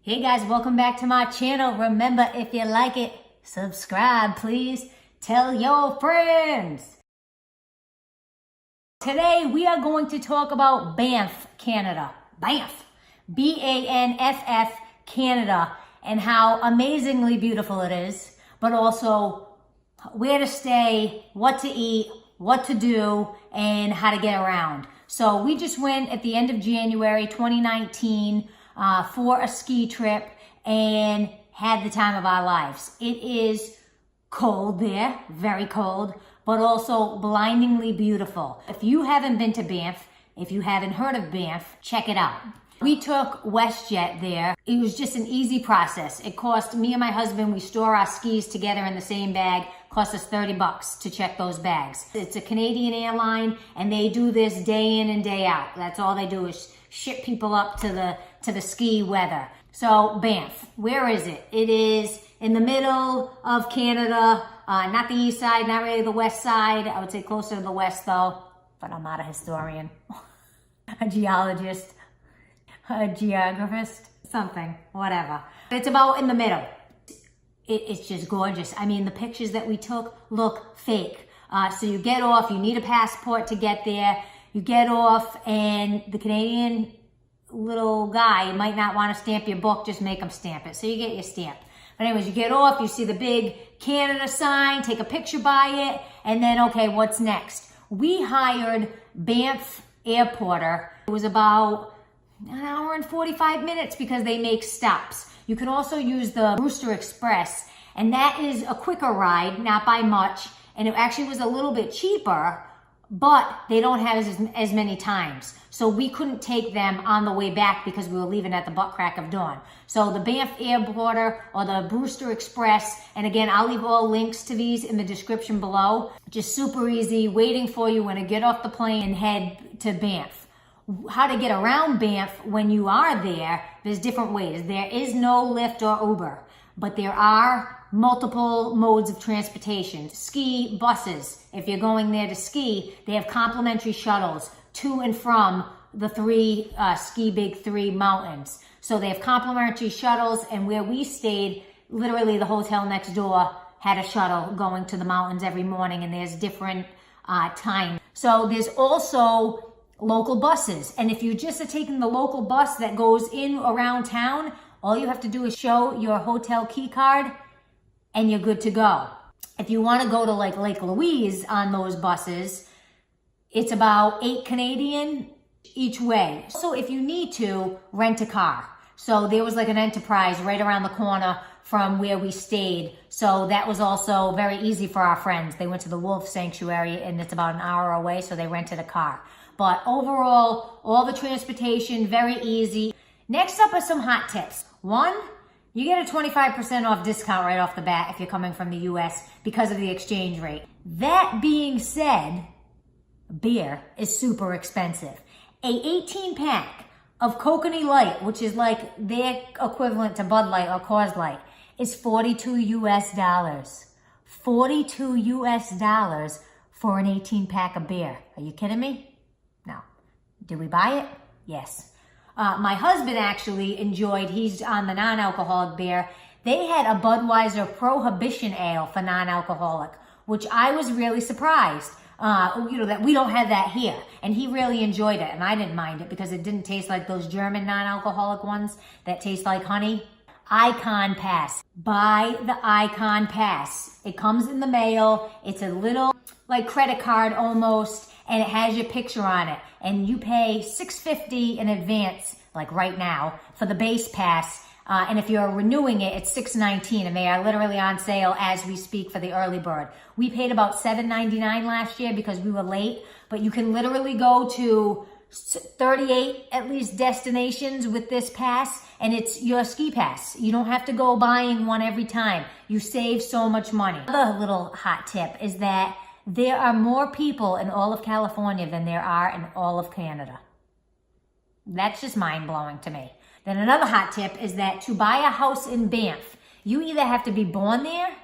Hey guys, welcome back to my channel. Remember, if you like it, subscribe, please. Tell your friends. Today, we are going to talk about Banff, Canada. Banff. B-A-N-F-F, Canada. And how amazingly beautiful it is. But also, where to stay, what to eat, what to do, and how to get around. So we just went at the end of January 2019 for a ski trip and had the time of our lives. It is cold there, very cold, but also blindingly beautiful. If you haven't been to Banff, if you haven't heard of Banff, check it out. We took WestJet there. It was just an easy process. It cost me and my husband, we store our skis together in the same bag, cost us $30 to check those bags. It's a Canadian airline and they do this day in and day out. That's all they do is ship people up to the ski weather. So Banff, where is it? It is in the middle of Canada, not the east side, not really the west side. I would say closer to the west though, but I'm not a historian, a geologist, a geographist, something, whatever. It's about in the middle. It's just gorgeous. I mean, the pictures that we took look fake. So you get off, you need a passport to get there. You get off and the Canadian little guy might not want to stamp your book, just make him stamp it. So you get your stamp. But anyways, you get off, you see the big Canada sign, take a picture by it, and then, okay, what's next? We hired Banff Airporter. It was about an hour and 45 minutes because they make stops. You can also use the Brewster Express, and that is a quicker ride, not by much, and it actually was a little bit cheaper, but they don't have as many times. So we couldn't take them on the way back because we were leaving at the butt crack of dawn. So the Banff Airporter or the Brewster Express, and again, I'll leave all links to these in the description below. Just super easy, waiting for you when you get off the plane and head to Banff. How to get around Banff when you are there, there's different ways. There is no Lyft or Uber, but there are multiple modes of transportation. Ski buses, if you're going there to ski, they have complimentary shuttles to and from the ski big three mountains. So they have complimentary shuttles, and where we stayed, literally the hotel next door had a shuttle going to the mountains every morning, and there's different times. So there's also local buses, and if you just are taking the local bus that goes in around town, all you have to do is show your hotel key card and you're good to go. If you want to go to like Lake Louise on those buses, it's about $8 Canadian each way. So if you need to, rent a car. So there was like an Enterprise right around the corner from where we stayed. So that was also very easy for our friends. They went to the Wolf Sanctuary and it's about an hour away, so they rented a car. But overall, all the transportation, very easy. Next up are some hot tips. One, you get a 25% off discount right off the bat if you're coming from the US because of the exchange rate. That being said, beer is super expensive. A 18 pack of Kokanee Light, which is like their equivalent to Bud Light or Coors Light, is $42 US. $42 US for an 18 pack of beer. Are you kidding me? No. Did we buy it? Yes. My husband actually enjoyed, he's on the non-alcoholic beer. They had a Budweiser Prohibition Ale for non-alcoholic, which I was really surprised. That we don't have that here. And he really enjoyed it, and I didn't mind it because it didn't taste like those German non-alcoholic ones that taste like honey. Icon Pass. Buy the Icon Pass. It comes in the mail. It's a little like credit card almost, and it has your picture on it. And you pay $6.50 in advance, like right now, for the base pass. And if you're renewing it, it's $6.19, and they are literally on sale as we speak for the early bird. We paid about $7.99 last year because we were late, but you can literally go to 38 at least destinations with this pass, and it's your ski pass. You don't have to go buying one every time. You save so much money. Another little hot tip is that there are more people in all of California than there are in all of Canada. That's just mind-blowing to me. Then another hot tip is that to buy a house in Banff, you either have to be born there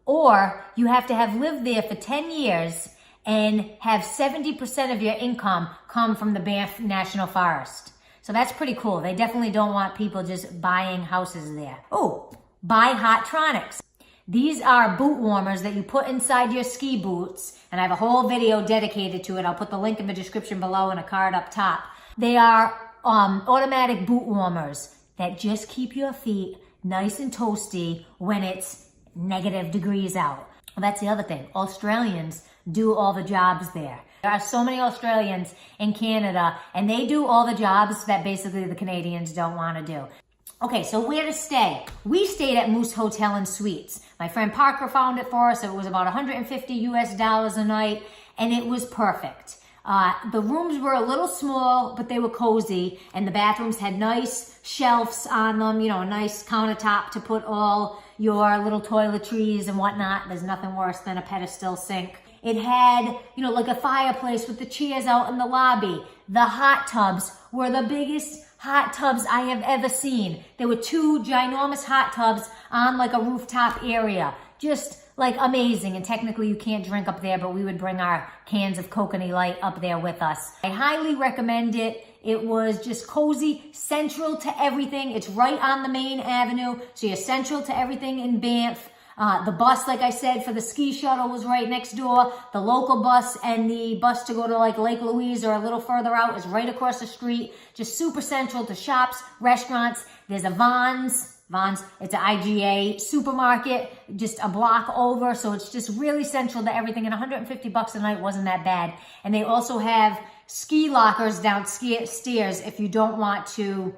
or you have to have lived there for 10 years and have 70% of your income come from the Banff National Forest. So that's pretty cool. They definitely don't want people just buying houses there. Oh, buy Hottronics. These are boot warmers that you put inside your ski boots, and I have a whole video dedicated to it. I'll put the link in the description below and a card up top. They are automatic boot warmers that just keep your feet nice and toasty when it's negative degrees out. Well, that's the other thing. Australians do all the jobs there. There are so many Australians in Canada, and they do all the jobs that basically the Canadians don't want to do. Okay, so where to stay? We stayed at Moose Hotel and Suites. My friend Parker found it for us. It was about $150 US a night, and it was perfect. The rooms were a little small, but they were cozy, and the bathrooms had nice shelves on them, you know, a nice countertop to put all your little toiletries and whatnot. There's nothing worse than a pedestal sink. It had, you know, like a fireplace with the chairs out in the lobby. The hot tubs were the biggest hot tubs I have ever seen. There were 2 ginormous hot tubs on like a rooftop area. Just like amazing. And technically you can't drink up there, but we would bring our cans of Coconut Light up there with us. I highly recommend it. It was just cozy, central to everything. It's right on the main avenue, so you're central to everything in Banff. The bus, like I said, for the ski shuttle was right next door. The local bus and the bus to go to like Lake Louise or a little further out is right across the street. Just super central to shops, restaurants. There's a Vons, it's an IGA supermarket, just a block over. So it's just really central to everything. And $150 a night wasn't that bad. And they also have ski lockers downstairs if you don't want to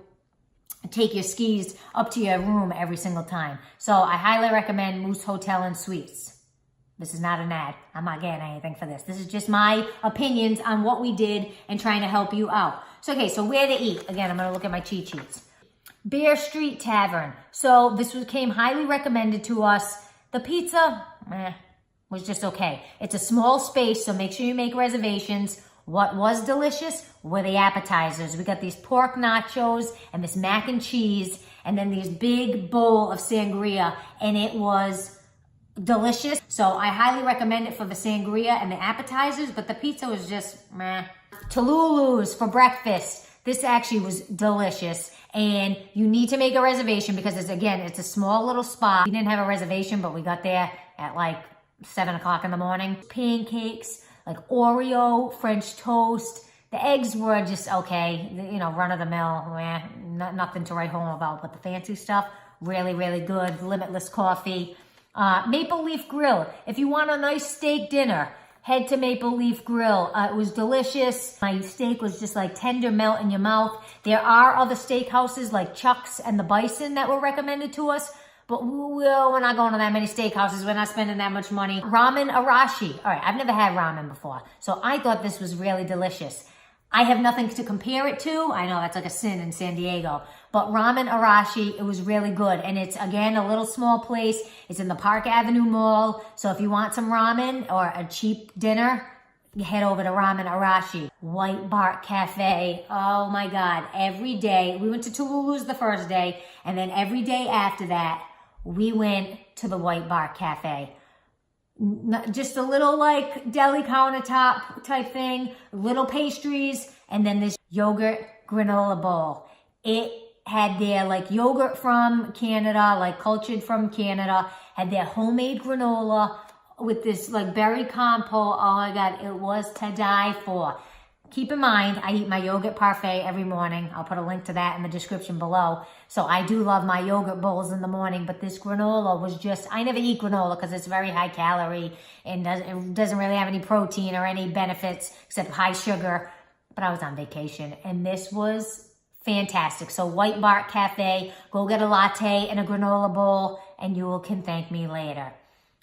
take your skis up to your room every single time. So I highly recommend Moose Hotel and Suites. This is not an ad. I'm not getting anything for this. This is just my opinions on what we did and trying to help you out. So, okay, so where to eat? Again, I'm going to look at my cheat sheets. Bear Street Tavern. So this came highly recommended to us. The pizza, was just okay. It's a small space, so make sure you make reservations. What was delicious were the appetizers. We got these pork nachos and this mac and cheese and then these big bowl of sangria, and it was delicious. So I highly recommend it for the sangria and the appetizers, but the pizza was just meh. Tallulah's for breakfast. This actually was delicious, and you need to make a reservation because it's a small little spot. We didn't have a reservation, but we got there at like 7 o'clock in the morning. Pancakes, like Oreo, French toast. The eggs were just okay, you know, run of the mill, nothing to write home about, but the fancy stuff, really, really good. Limitless coffee. Maple Leaf Grill. If you want a nice steak dinner, head to Maple Leaf Grill. It was delicious. My steak was just like tender, melt in your mouth. There are other steakhouses like Chuck's and the Bison that were recommended to us, but we're not going to that many steakhouses. We're not spending that much money. Ramen Arashi. All right, I've never had ramen before, so I thought this was really delicious. I have nothing to compare it to. I know that's like a sin in San Diego, but Ramen Arashi, it was really good. And it's, again, a little small place. It's in the Park Avenue Mall. So if you want some ramen or a cheap dinner, you head over to Ramen Arashi. White Bark Cafe. Oh my God. Every day, we went to Tallulah's the first day, and then every day after that, we went to the White Bark Cafe. Just a little like deli countertop type thing, little pastries, and then this yogurt granola bowl. It had their like yogurt from Canada, like cultured from Canada, had their homemade granola with this like berry compote. Oh my God, it was to die for. Keep in mind, I eat my yogurt parfait every morning. I'll put a link to that in the description below. So I do love my yogurt bowls in the morning, but this granola was just, I never eat granola because it's very high calorie and it doesn't really have any protein or any benefits except high sugar. But I was on vacation and this was fantastic. So White Bark Cafe, go get a latte and a granola bowl and you can thank me later.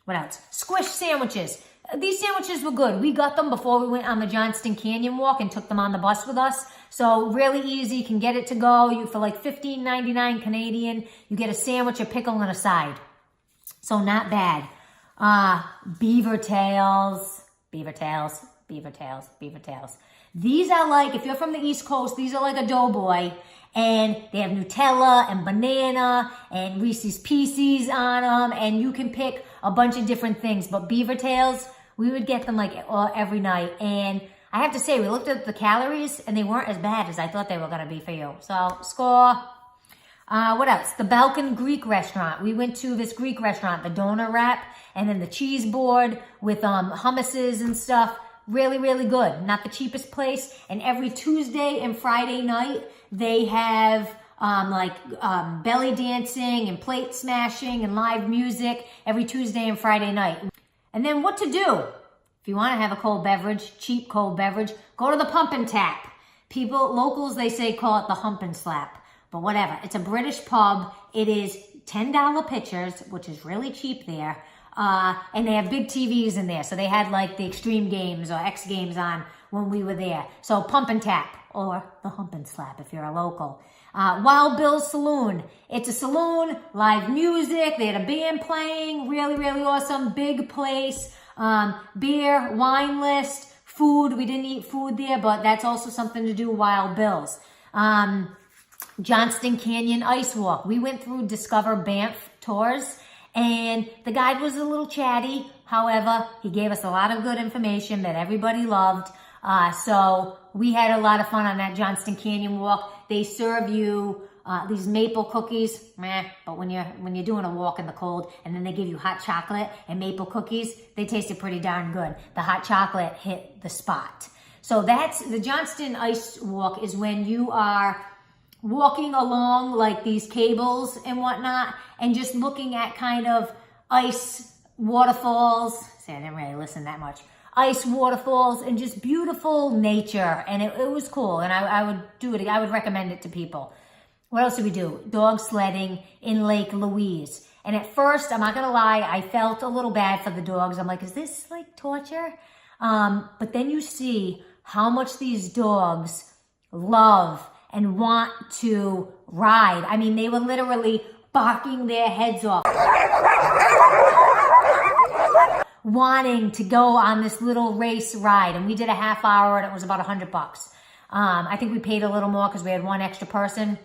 What else? Squish sandwiches. These sandwiches were good. We got them before we went on the Johnston Canyon walk and took them on the bus with us. So really easy. You can get it to go. For like $15.99 Canadian, you get a sandwich, a pickle, and a side. So not bad. Beaver tails. These are like, if you're from the East Coast, these are like a doughboy. And they have Nutella and banana and Reese's Pieces on them. And you can pick a bunch of different things. But beaver tails, we would get them like every night. And I have to say, we looked at the calories and they weren't as bad as I thought they were going to be for you. So, score. What else? The Balkan Greek restaurant. We went to this Greek restaurant, the donor wrap, and then the cheese board with hummuses and stuff. Really, really good. Not the cheapest place. And every Tuesday and Friday night, they have belly dancing and plate smashing and live music every Tuesday and Friday night. And then what to do? If you want to have a cold beverage, cheap cold beverage, go to the Pump and Tap. Locals, they say, call it the Hump and Slap. But whatever. It's a British pub. It is $10 pitchers, which is really cheap there. And they have big TVs in there. So they had like the Extreme Games or X Games on when we were there. So Pump and Tap or the Hump and Slap if you're a local. Wild Bill's Saloon. It's a saloon, live music. They had a band playing. Really, really awesome. Big place. Beer, wine list, food. We didn't eat food there, but that's also something to do. Wild Bill's. Johnston Canyon Ice Walk. We went through Discover Banff tours, and the guide was a little chatty. However, he gave us a lot of good information that everybody loved. So we had a lot of fun on that Johnston Canyon walk. They serve you these maple cookies, but when you're doing a walk in the cold, and then they give you hot chocolate and maple cookies, they tasted pretty darn good. The hot chocolate hit the spot. So that's the Johnston Ice Walk, is when you are walking along like these cables and whatnot, and just looking at kind of ice waterfalls. See, I didn't really listen that much. Ice waterfalls and just beautiful nature, and it was cool, and I would do it. I would recommend it to people. What else did we do? Dog sledding in Lake Louise. And at first, I'm not gonna lie, I felt a little bad for the dogs. I'm like, is this like torture? But then you see how much these dogs love and want to ride. I mean, they were literally barking their heads off, wanting to go on this little race ride. And we did a half hour, and it was about $100. I think we paid a little more because we had one extra person.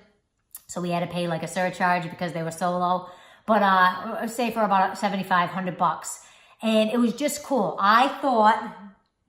So we had to pay like a surcharge because they were solo. But say for about $7,500. And it was just cool. I thought,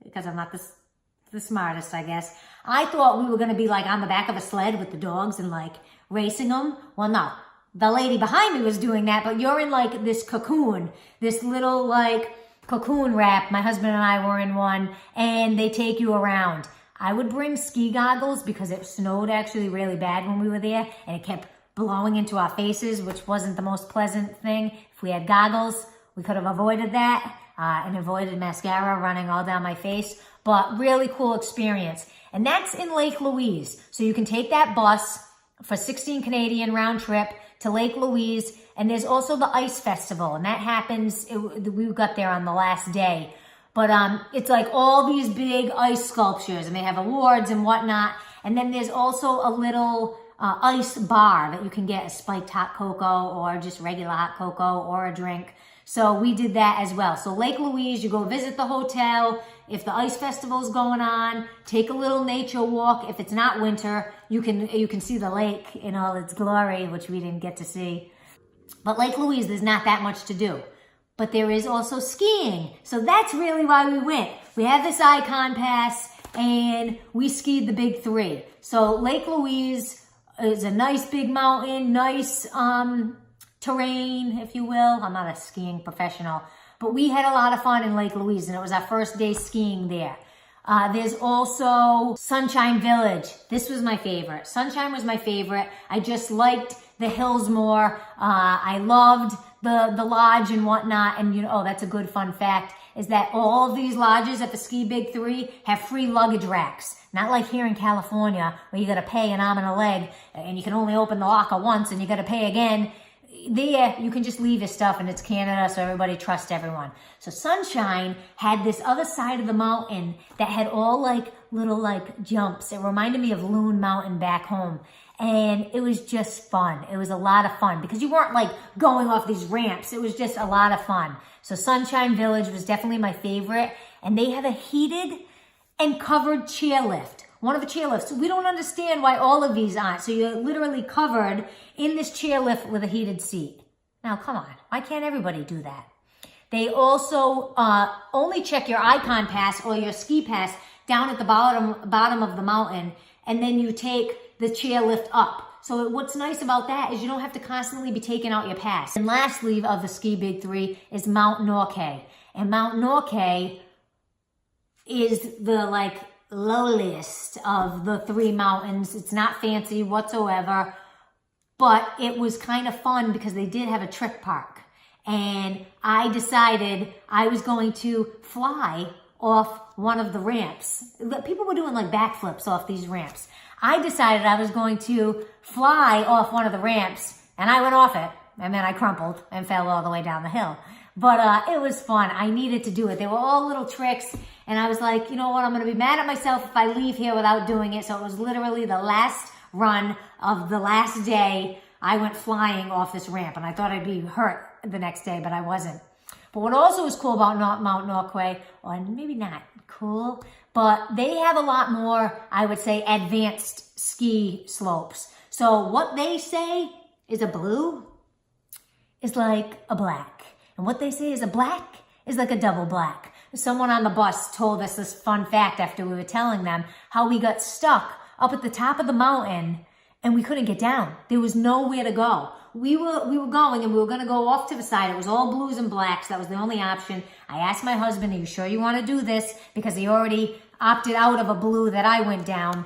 because I'm not the smartest, I guess, I thought we were going to be like on the back of a sled with the dogs and like racing them. Well, no. The lady behind me was doing that, but you're in like this cocoon, this little like cocoon wrap. My husband and I were in one, and they take you around. I would bring ski goggles because it snowed actually really bad when we were there, and it kept blowing into our faces, which wasn't the most pleasant thing. If we had goggles, we could have avoided that and avoided mascara running all down my face. But really cool experience. And that's in Lake Louise. So you can take that bus for 16 Canadian round trip to Lake Louise. And there's also the Ice Festival, and that happens, we got there on the last day. But it's like all these big ice sculptures, and they have awards and whatnot. And then there's also a little ice bar that you can get a spiked hot cocoa or just regular hot cocoa or a drink. So we did that as well. So Lake Louise, you go visit the hotel. If the ice festival's going on, take a little nature walk. If it's not winter, you can see the lake in all its glory, which we didn't get to see. But Lake Louise, there's not that much to do. But there is also skiing. So that's really why we went. We have this Icon Pass, and we skied the big three. So Lake Louise is a nice big mountain, nice terrain, if you will. I'm not a skiing professional, but we had a lot of fun in Lake Louise, and it was our first day skiing there. There's also Sunshine Village. This was my favorite. Sunshine was my favorite. I just liked the hills more. I loved the lodge and whatnot. And that's a good fun fact, is that all of these lodges at the Ski Big Three have free luggage racks. Not like here in California where you got to pay an arm and a leg, and you can only open the locker once and you got to pay again. There, you can just leave your stuff, and it's Canada, so everybody trusts everyone. So Sunshine had this other side of the mountain that had all like little like jumps. It reminded me of Loon Mountain back home. And it was just fun. It was a lot of fun because you weren't like going off these ramps. It was just a lot of fun. So Sunshine Village was definitely my favorite. And they have a heated and covered chairlift. One of the chairlifts. We don't understand why all of these aren't. So you're literally covered in this chairlift with a heated seat. Now, come on. Why can't everybody do that? They also only check your Icon Pass or your Ski Pass down at the bottom of the mountain, and then you take the chairlift up. So what's nice about that is you don't have to constantly be taking out your pass. And lastly of the ski big three is Mount Norquay. And Mount Norquay is the like lowliest of the three mountains. It's not fancy whatsoever, but it was kind of fun because they did have a trick park. And I decided I was going to fly off one of the ramps. People were doing like backflips off these ramps. I decided I was going to fly off one of the ramps, and I went off it, and then I crumpled and fell all the way down the hill. But it was fun. I needed to do it. They were all little tricks, and I was like, you know what, I'm going to be mad at myself if I leave here without doing it. So it was literally the last run of the last day. I went flying off this ramp, and I thought I'd be hurt the next day, but I wasn't. But what also is cool about Mount Norquay, or maybe not cool, but they have a lot more, I would say, advanced ski slopes. So what they say is a blue is like a black. And what they say is a black is like a double black. Someone on the bus told us this fun fact after we were telling them how we got stuck up at the top of the mountain and we couldn't get down. There was nowhere to go. We were going and we were going to go off to the side. It was all blues and blacks. That was the only option. I asked my husband, are you sure you want to do this? Because he already opted out of a blue that I went down.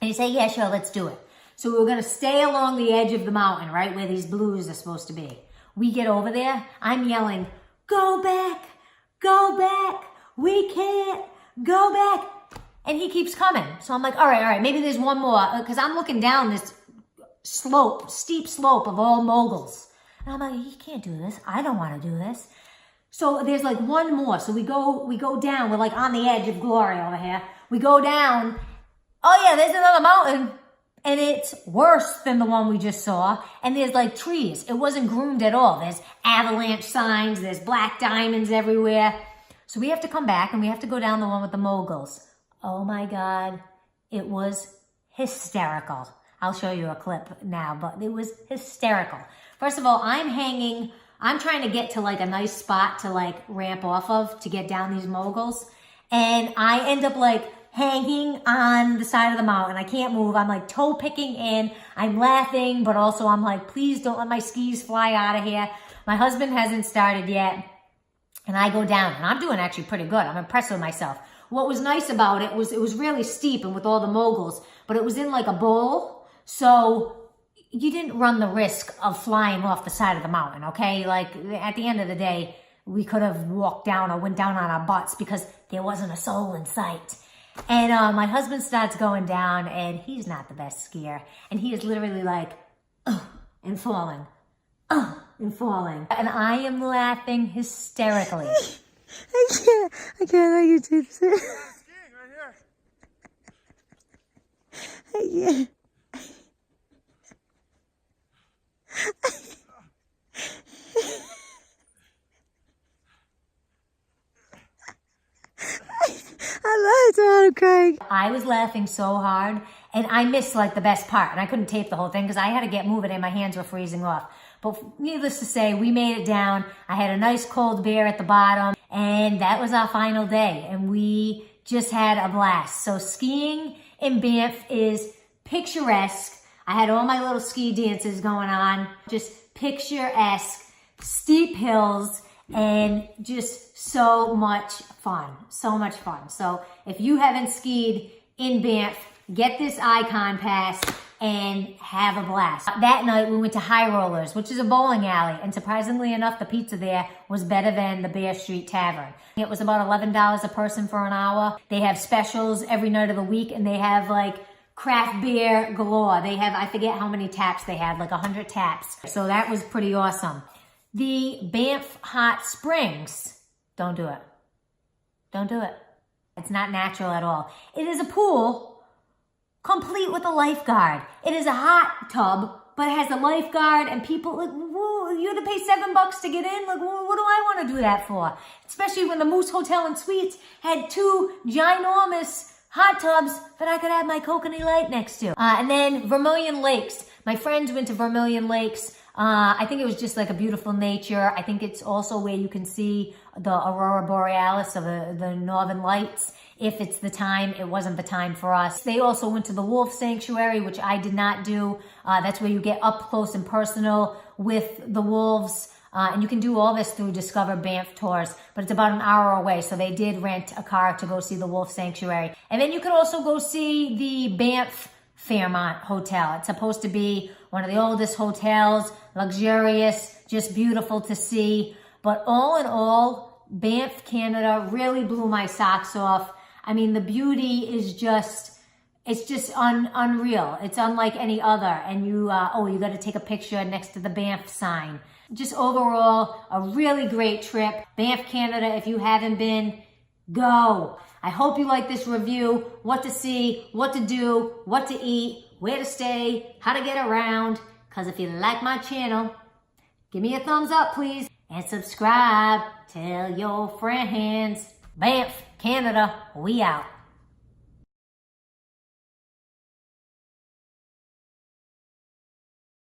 And he said, yeah, sure, let's do it. So we were going to stay along the edge of the mountain, right, where these blues are supposed to be. We get over there. I'm yelling, go back, we can't, go back. And he keeps coming. So I'm like, all right, maybe there's one more. Because I'm looking down this steep slope of all moguls. And I'm like, he can't do this. I don't want to do this. So there's like one more. So we go down. We're like on the edge of glory over here. We go down. Oh yeah, there's another mountain. And it's worse than the one we just saw. And there's like trees. It wasn't groomed at all. There's avalanche signs. There's black diamonds everywhere. So we have to come back and we have to go down the one with the moguls. Oh my God. It was hysterical. I'll show you a clip now, but it was hysterical. First of all, I'm trying to get to like a nice spot to like ramp off of to get down these moguls. And I end up like hanging on the side of the mountain. I can't move. I'm like toe picking in. I'm laughing, but also I'm like, please don't let my skis fly out of here. My husband hasn't started yet. And I go down and I'm doing actually pretty good. I'm impressed with myself. What was nice about it was really steep and with all the moguls, but it was in like a bowl. So you didn't run the risk of flying off the side of the mountain, okay? Like at the end of the day, we could have walked down or went down on our butts because there wasn't a soul in sight. And my husband starts going down and he's not the best skier. And he is literally like, and falling, and falling. And I am laughing hysterically. I can't on YouTube. Skiing right here. I can't. I love it, Craig. I was laughing so hard, and I missed like the best part, and I couldn't tape the whole thing because I had to get moving and my hands were freezing off. But needless to say, we made it down. I had a nice cold beer at the bottom, and that was our final day, and we just had a blast. So skiing in Banff is picturesque. I had all my little ski dances going on, just picturesque, steep hills, and just so much fun, so much fun. So if you haven't skied in Banff, get this Icon Pass and have a blast. That night we went to High Rollers, which is a bowling alley, and surprisingly enough, the pizza there was better than the Bear Street Tavern. It was about $11 a person for an hour. They have specials every night of the week, and they have like craft beer galore. They have, I forget how many taps they had, like 100 taps. So that was pretty awesome. The Banff Hot Springs, don't do it. Don't do it. It's not natural at all. It is a pool complete with a lifeguard. It is a hot tub, but it has a lifeguard and people, like, whoa, you had to pay $7 to get in? Like, what do I want to do that for? Especially when the Moose Hotel and Suites had 2 ginormous hot tubs that I could have my coconut light next to. And then Vermilion Lakes. My friends went to Vermilion Lakes I think it was just like a beautiful nature. I think it's also where you can see the aurora borealis of the northern lights. If it's the time, it wasn't the time for us. They also went to the wolf sanctuary, which I did not do. That's where you get up close and personal with the wolves. And you can do all this through Discover Banff Tours, but it's about an hour away. So they did rent a car to go see the wolf sanctuary. And then you could also go see the Banff Fairmont Hotel. It's supposed to be one of the oldest hotels, luxurious, just beautiful to see. But all in all, Banff, Canada really blew my socks off. I mean, the beauty is just, it's just unreal. It's unlike any other. And you got to take a picture next to the Banff sign. Just overall, a really great trip. Banff, Canada, if you haven't been, go. I hope you like this review, what to see, what to do, what to eat, where to stay, how to get around. Because if you like my channel, give me a thumbs up, please. And subscribe. Tell your friends. Banff, Canada, we out.